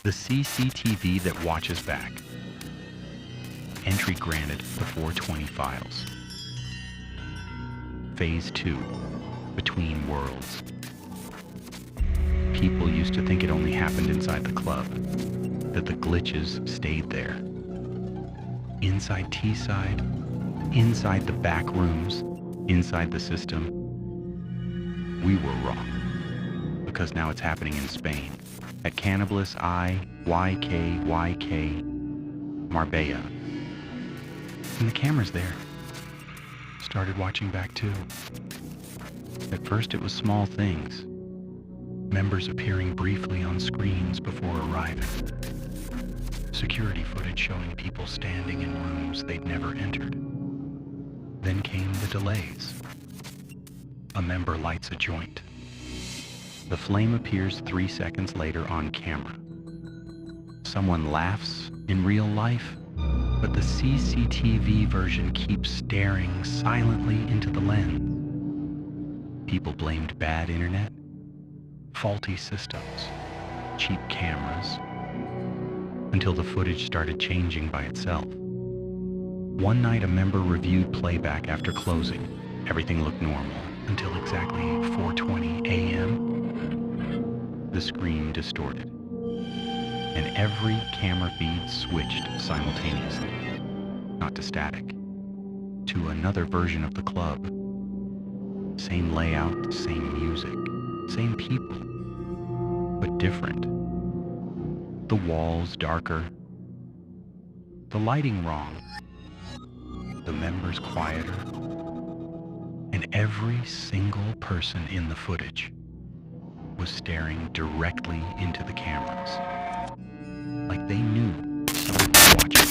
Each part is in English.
The CCTV that watches back. Entry granted the 420 files. Phase 2, Between Worlds. People used to think it only happened inside the club, that the glitches stayed there. Inside Teesside, inside the back rooms, inside the system. We were wrong, because now it's happening in Spain, at Cannabis YK Marbella. And the camera's there. Started watching back too. At first it was small things. Members appearing briefly on screens before arriving. Security footage showing people standing in rooms they'd never entered. Then came the delays. A member lights a joint. The flame appears 3 seconds later on camera. Someone laughs in real life, but the CCTV version keeps staring silently into the lens. People blamed bad internet, faulty systems, cheap cameras, until the footage started changing by itself. One night a member reviewed playback after closing. Everything looked normal until exactly 4:20 a.m. The screen distorted, and every camera feed switched simultaneously, not to static, to another version of the club. Same layout, same music, same people, but different. The walls darker, the lighting wrong, the members quieter, and every single person in the footage was staring directly into the cameras, like they knew someone was watching.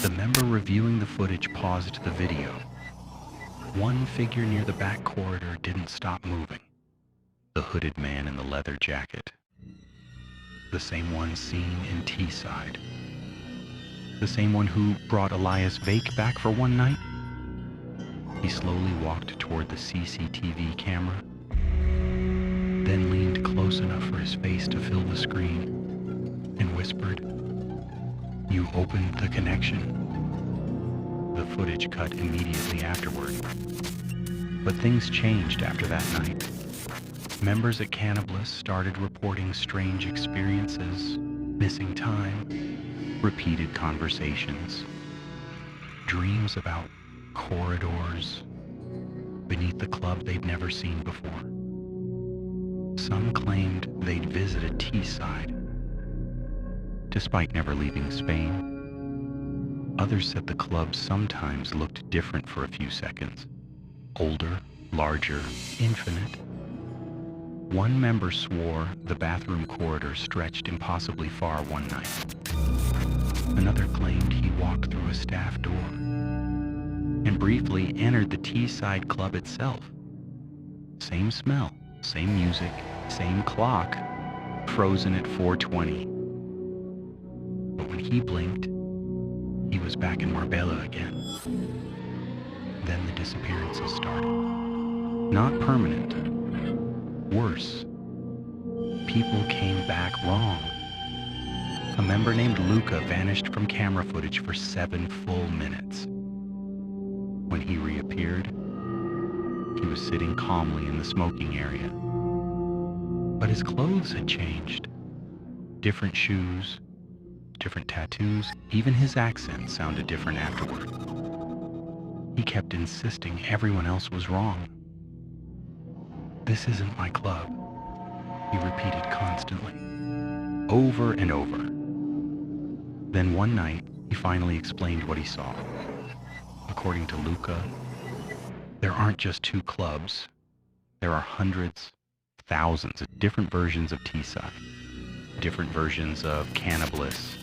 The member reviewing the footage paused the video. One figure near the back corridor didn't stop moving. The hooded man in the leather jacket. The same one seen in Teesside. The same one who brought Elias Vake back for one night. He slowly walked toward the CCTV camera, then leaned close enough for his face to fill the screen, and whispered, "You opened the connection." The footage cut immediately afterward. But things changed after that night. Members at Cannabis started reporting strange experiences, missing time, repeated conversations, dreams about corridors beneath the club they'd never seen before. Some claimed they'd visited Teesside, despite never leaving Spain. Others said the club sometimes looked different for a few seconds. Older, larger, infinite. One member swore the bathroom corridor stretched impossibly far one night. Another claimed he walked through a staff door and briefly entered the Teesside Club itself. Same smell, same music, same clock, frozen at 4:20. But when he blinked, he was back in Marbella again. Then the disappearances started. Not permanent. Worse. People came back wrong. A member named Luca vanished from camera footage for 7 full minutes. When he reappeared, he was sitting calmly in the smoking area. But his clothes had changed. Different shoes, different tattoos, even his accent sounded different afterward. He kept insisting everyone else was wrong. "This isn't my club," he repeated constantly, over and over. Then one night, he finally explained what he saw. According to Luca, there aren't just 2 clubs. There are hundreds, thousands of different versions of Teesside, different versions of Cannabis,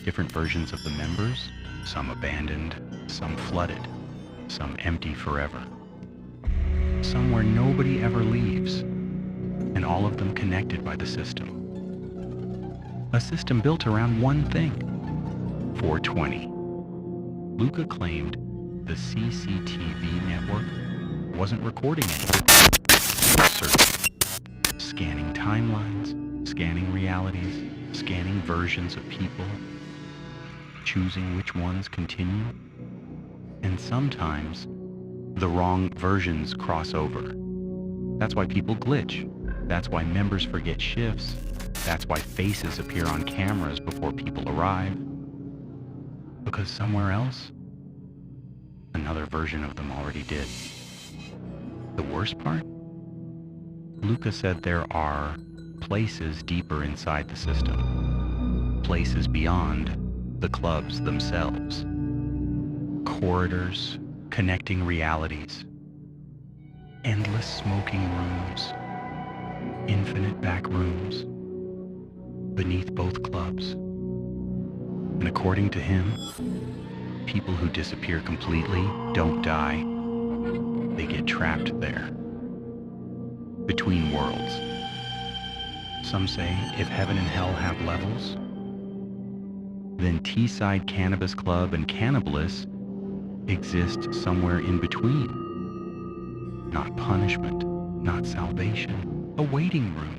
different versions of the members, some abandoned, some flooded, some empty forever. Some where nobody ever leaves, and all of them connected by the system. A system built around one thing, 420. Luca claimed the CCTV network wasn't recording anything. Searching, scanning timelines, scanning realities, scanning versions of people, choosing which ones continue. And sometimes the wrong versions cross over. That's why people glitch. That's why members forget shifts. That's why faces appear on cameras before people arrive. Because somewhere else, another version of them already did. The worst part? Luca said there are places deeper inside the system. Places beyond the clubs themselves. Corridors connecting realities. Endless smoking rooms. Infinite back rooms. Beneath both clubs. And according to him, people who disappear completely don't die. They get trapped there. Between worlds. Some say if heaven and hell have levels, then Teesside Cannabis Club and Cannabis exist somewhere in between. Not punishment, not salvation, a waiting room.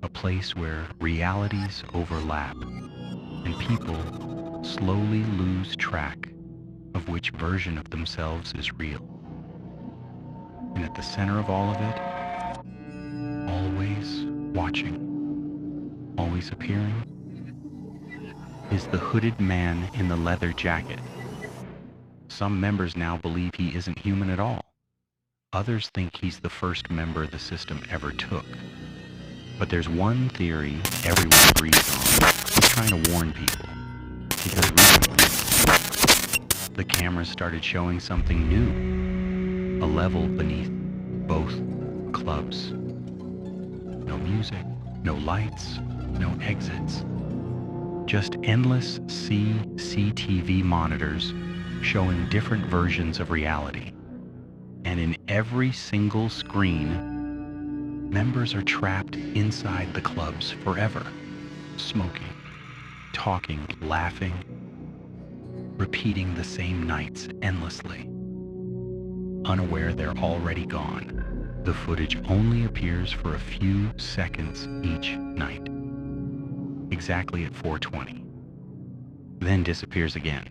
A place where realities overlap and people slowly lose track of which version of themselves is real. And at the center of all of it, always watching, always appearing, is the hooded man in the leather jacket. Some members now believe he isn't human at all. Others think he's the first member the system ever took. But there's one theory everyone agrees on. He's trying to warn people. Because recently, the cameras started showing something new. A level beneath both clubs. No music, no lights, no exits. Just endless CCTV monitors showing different versions of reality. And in every single screen, members are trapped inside the clubs forever, smoking, talking, laughing, repeating the same nights endlessly. Unaware they're already gone, the footage only appears for a few seconds each night, exactly at 4:20, then disappears again.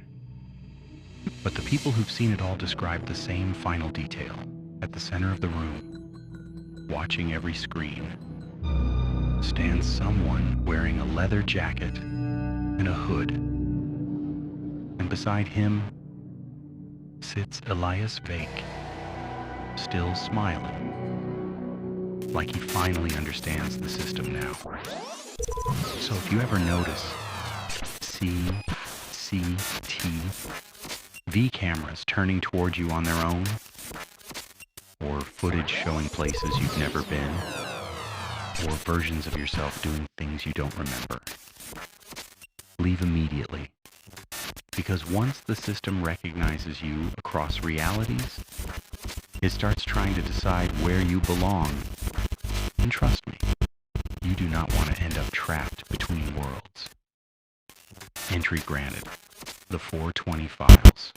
But the people who've seen it all describe the same final detail. At the center of the room, watching every screen, stands someone wearing a leather jacket and a hood. And beside him sits Elias Vake, still smiling, like he finally understands the system now. So if you ever notice CCTV cameras turning towards you on their own, or footage showing places you've never been, or versions of yourself doing things you don't remember, leave immediately. Because once the system recognizes you across realities, it starts trying to decide where you belong. And trust me, you do not want to end up trapped between worlds. Entry granted. The 420 files.